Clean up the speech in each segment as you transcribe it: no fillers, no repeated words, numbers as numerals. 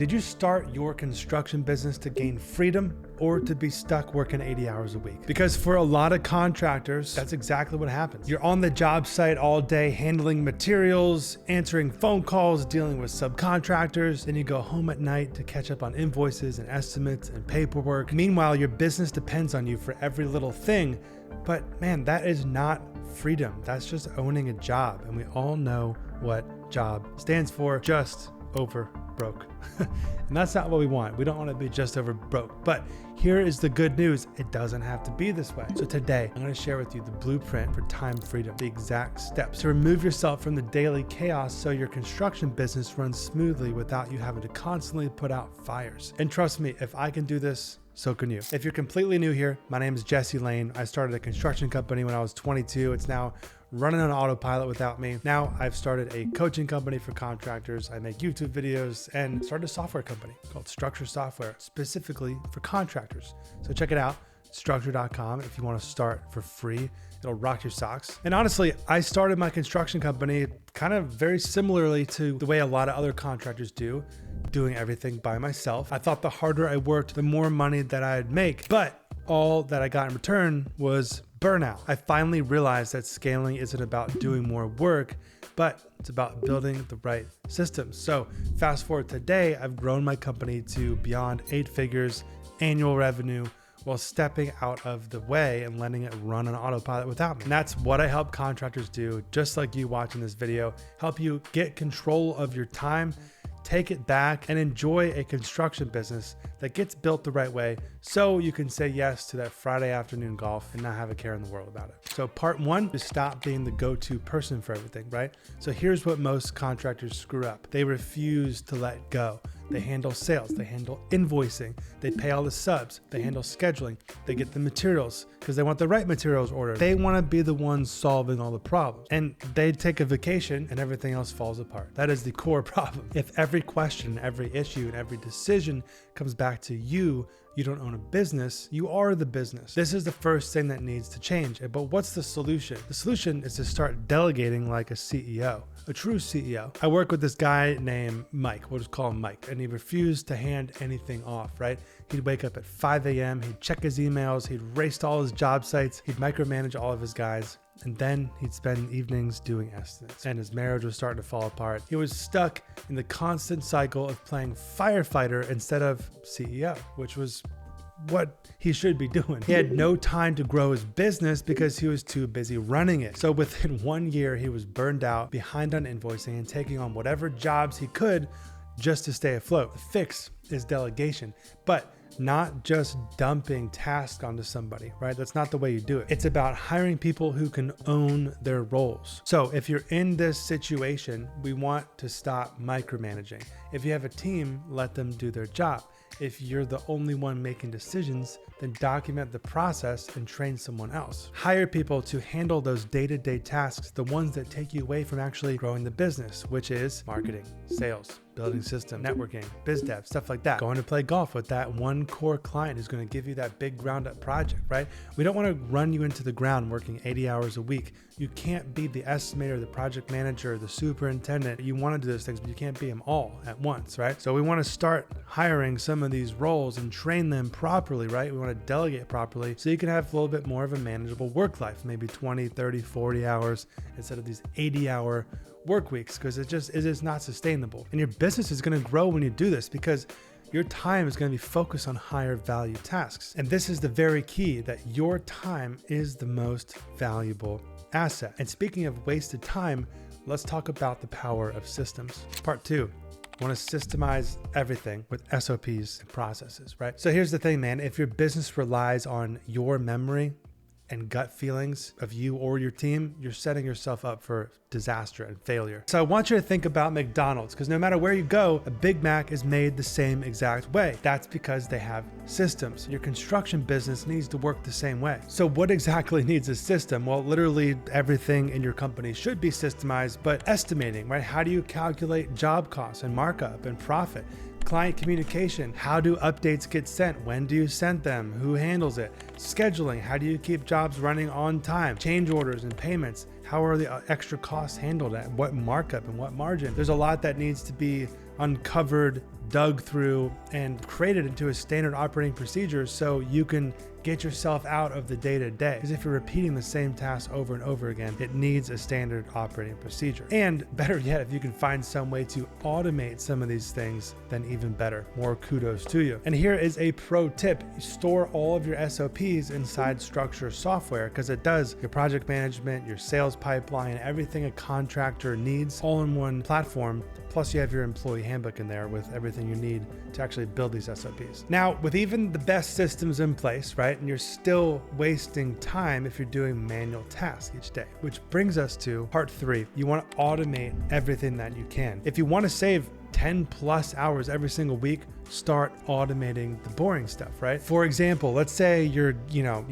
Did you start your construction business to gain freedom or to be stuck working 80 hours a week? Because for a lot of contractors, that's exactly what happens. You're on the job site all day, handling materials, answering phone calls, dealing with subcontractors. Then you go home at night to catch up on invoices and estimates and paperwork. Meanwhile, your business depends on you for every little thing. But man, that is not freedom. That's just owning a job. And we all know what job stands for: just over broke. And that's not what we want. We don't want to be just over broke. But here is the good news. It doesn't have to be this way. So today, I'm going to share with you the blueprint for time freedom, the exact steps to remove yourself from the daily chaos so your construction business runs smoothly without you having to constantly put out fires. And trust me, if I can do this, so can you. If you're completely new here, my name is Jesse Lane. I started a construction company when I was 22. It's now running on autopilot without me. Now I've started a coaching company for contractors. I make YouTube videos and started a software company called Structure Software, specifically for contractors. So check it out, structure.com, if you want to start for free. It'll rock your socks. And honestly, I started my construction company kind of very similarly to the way a lot of other contractors do, doing everything by myself. I thought the harder I worked, the more money that I'd make, but all that I got in return was burnout. I finally realized that scaling isn't about doing more work, but it's about building the right systems. So fast forward today, I've grown my company to beyond 8 figures annual revenue while stepping out of the way and letting it run on autopilot without me. And that's what I help contractors do, just like you watching this video, help you get control of your time, take it back, and enjoy a construction business that gets built the right way so you can say yes to that Friday afternoon golf and not have a care in the world about it. So part 1 is stop being the go-to person for everything, right? So here's what most contractors screw up. They refuse to let go. They handle sales, they handle invoicing, they pay all the subs, they handle scheduling, they get the materials because they want the right materials ordered. They want to be the ones solving all the problems. And they take a vacation and everything else falls apart. That is the core problem. If every question, every issue, and every decision comes back to you, you don't own a business, you are the business. This is the first thing that needs to change. But what's the solution? The solution is to start delegating like a CEO, a true CEO. I work with this guy named Mike, we'll just call him Mike, and he refused to hand anything off, right? He'd wake up at 5 a.m., he'd check his emails, he'd race to all his job sites, he'd micromanage all of his guys, and then he'd spend evenings doing estimates. And his marriage was starting to fall apart. He was stuck in the constant cycle of playing firefighter instead of CEO, which was what he should be doing. He had no time to grow his business because he was too busy running it. So within 1 year, he was burned out, behind on invoicing, and taking on whatever jobs he could just to stay afloat. The fix is delegation, but not just dumping tasks onto somebody, right? That's not the way you do it. It's about hiring people who can own their roles. So if you're in this situation, we want to stop micromanaging. If you have a team, let them do their job. If you're the only one making decisions, then document the process and train someone else. Hire people to handle those day-to-day tasks, the ones that take you away from actually growing the business, which is marketing, sales, building system, networking, biz dev, stuff like that. Going to play golf with that one core client who's going to give you that big ground up project, right? We don't want to run you into the ground working 80 hours a week. You can't be the estimator, the project manager, the superintendent. You want to do those things, but you can't be them all at once, right? So we want to start hiring some of these roles and train them properly, right? We want to delegate properly so you can have a little bit more of a manageable work life, maybe 20, 30, 40 hours instead of these 80-hour work weeks, because it is not sustainable. And your business is going to grow when you do this because your time is going to be focused on higher value tasks. And this is the very key, that your time is the most valuable asset. And speaking of wasted time, let's talk about the power of systems. Part 2. I want to systemize everything with SOPs and processes, right? So here's the thing, man. If your business relies on your memory and gut feelings of you or your team, you're setting yourself up for disaster and failure. So I want you to think about McDonald's, because no matter where you go, a Big Mac is made the same exact way. That's because they have systems. Your construction business needs to work the same way. So what exactly needs a system? Well, literally everything in your company should be systemized, but estimating, right? How do you calculate job costs and markup and profit? Client communication, how do updates get sent? When do you send them? Who handles it? Scheduling, how do you keep jobs running on time? Change orders and payments, how are the extra costs handled at what markup and what margin? There's a lot that needs to be uncovered dug through and created into a standard operating procedure so you can get yourself out of the day-to-day. Because if you're repeating the same task over and over again, it needs a standard operating procedure. And better yet, if you can find some way to automate some of these things, then even better. More kudos to you. And here is a pro tip. Store all of your SOPs inside Structure software because it does your project management, your sales pipeline, everything a contractor needs all in one platform. Plus you have your employee handbook in there with everything you need to actually build these SOPs. Now, with even the best systems in place, right, and you're still wasting time if you're doing manual tasks each day, which brings us to part 3. You want to automate everything that you can. If you want to save 10 plus hours every single week, start automating the boring stuff, right? For example, let's say you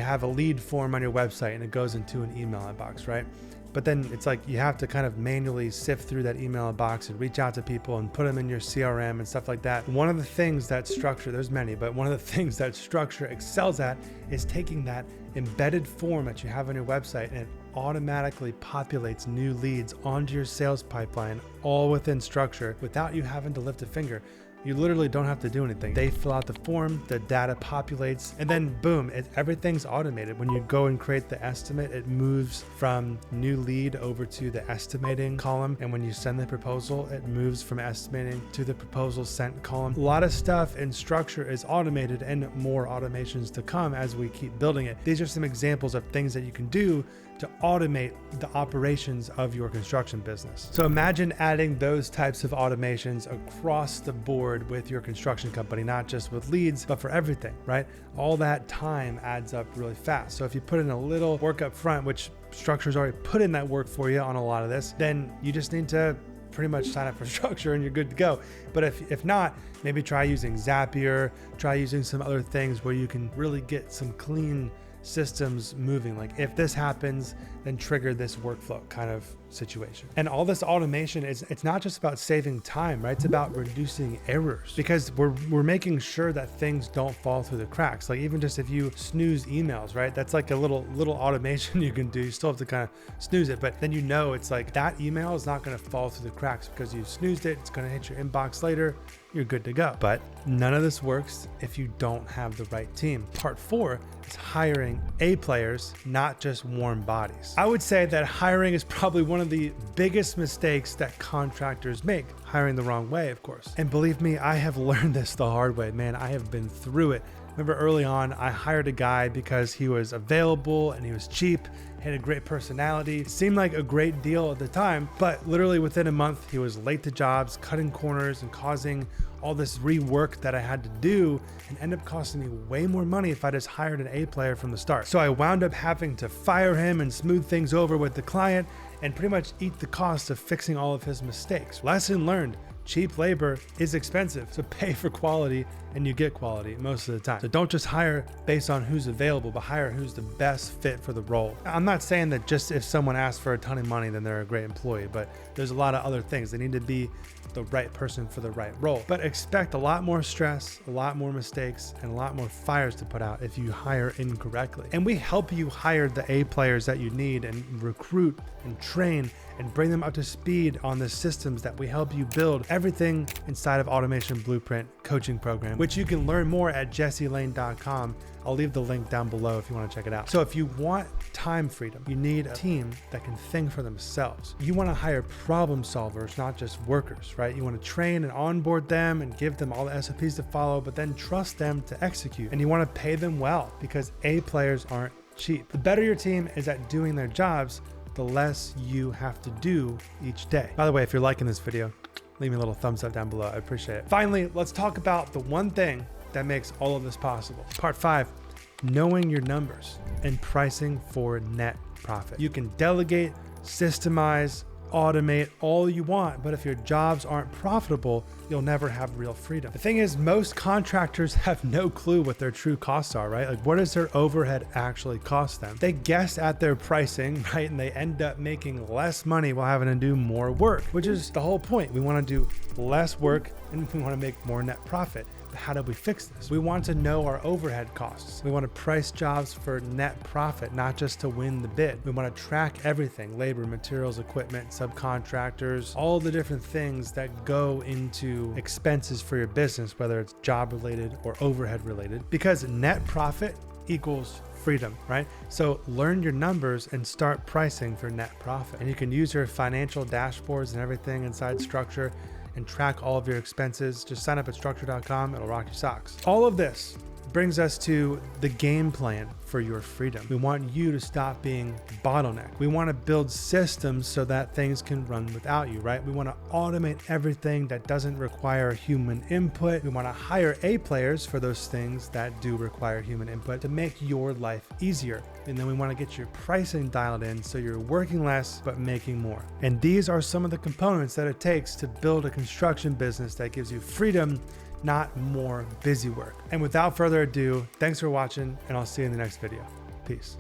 have a lead form on your website and it goes into an email inbox, right? But then it's like you have to kind of manually sift through that email box and reach out to people and put them in your CRM and stuff like that. One of the things that Structure, there's many, but one of the things that Structure excels at is taking that embedded form that you have on your website and it automatically populates new leads onto your sales pipeline, all within Structure without you having to lift a finger. You literally don't have to do anything. They fill out the form, the data populates, and then boom, everything's automated. When you go and create the estimate, it moves from new lead over to the estimating column. And when you send the proposal, it moves from estimating to the proposal sent column. A lot of stuff in Structure is automated and more automations to come as we keep building it. These are some examples of things that you can do to automate the operations of your construction business. So imagine adding those types of automations across the board with your construction company, not just with leads, but for everything, right? All that time adds up really fast. So if you put in a little work up front, which Structure's already put in that work for you on a lot of this, then you just need to pretty much sign up for Structure and you're good to go. But if not, maybe try using Zapier, try using some other things where you can really get some clean systems moving. Like if this happens, then trigger this workflow kind of situation. And all this automation it's not just about saving time, right? It's about reducing errors because we're making sure that things don't fall through the cracks. Like even just if you snooze emails, right? That's like a little automation you can do. You still have to kind of snooze it, but then it's like that email is not going to fall through the cracks because you snoozed it. It's going to hit your inbox later. You're good to go. But none of this works if you don't have the right team. Part 4 is hiring A players, not just warm bodies. I would say that hiring is probably one of the biggest mistakes that contractors make. Hiring the wrong way, of course. And believe me, I have learned this the hard way. Man, I have been through it. Remember early on, I hired a guy because he was available and he was cheap, had a great personality. It seemed like a great deal at the time, but literally within a month, he was late to jobs, cutting corners and causing all this rework that I had to do and ended up costing me way more money if I just hired an A player from the start. So I wound up having to fire him and smooth things over with the client and pretty much eat the cost of fixing all of his mistakes. Lesson learned. Cheap labor is expensive, so pay for quality and you get quality most of the time. So don't just hire based on who's available, but hire who's the best fit for the role. I'm not saying that just if someone asks for a ton of money, then they're a great employee, but there's a lot of other things. They need to be the right person for the right role. But expect a lot more stress, a lot more mistakes, and a lot more fires to put out if you hire incorrectly. And we help you hire the A players that you need and recruit and train and bring them up to speed on the systems that we help you build. Everything inside of Automation Blueprint coaching program, which you can learn more at jesselane.com. I'll leave the link down below if you want to check it out. So if you want time freedom, you need a team that can think for themselves. You want to hire problem solvers, not just workers, right? You want to train and onboard them and give them all the SOPs to follow, but then trust them to execute. And you want to pay them well because A players aren't cheap. The better your team is at doing their jobs, the less you have to do each day. By the way, if you're liking this video, leave me a little thumbs up down below. I appreciate it. Finally, let's talk about the one thing that makes all of this possible. Part 5, knowing your numbers and pricing for net profit. You can delegate, systemize, automate all you want, but if your jobs aren't profitable, you'll never have real freedom. The thing is, most contractors have no clue what their true costs are, right? Like, what does their overhead actually cost them? They guess at their pricing, right? And they end up making less money while having to do more work, which is the whole point. We want to do less work and we want to make more net profit. But how do we fix this? We want to know our overhead costs. We want to price jobs for net profit, not just to win the bid. We want to track everything: labor, materials, equipment, subcontractors, all the different things that go into to expenses for your business, whether it's job related or overhead related, because net profit equals freedom, right? So learn your numbers and start pricing for net profit. And you can use your financial dashboards and everything inside Structure and track all of your expenses. Just sign up at structure.com. It'll rock your socks. All of this brings us to the game plan for your freedom. We want you to stop being bottlenecked. We want to build systems so that things can run without you, right? We want to automate everything that doesn't require human input. We want to hire A players for those things that do require human input to make your life easier. And then we want to get your pricing dialed in so you're working less but making more. And these are some of the components that it takes to build a construction business that gives you freedom, not more busy work. And without further ado, thanks for watching, and I'll see you in the next video. Peace.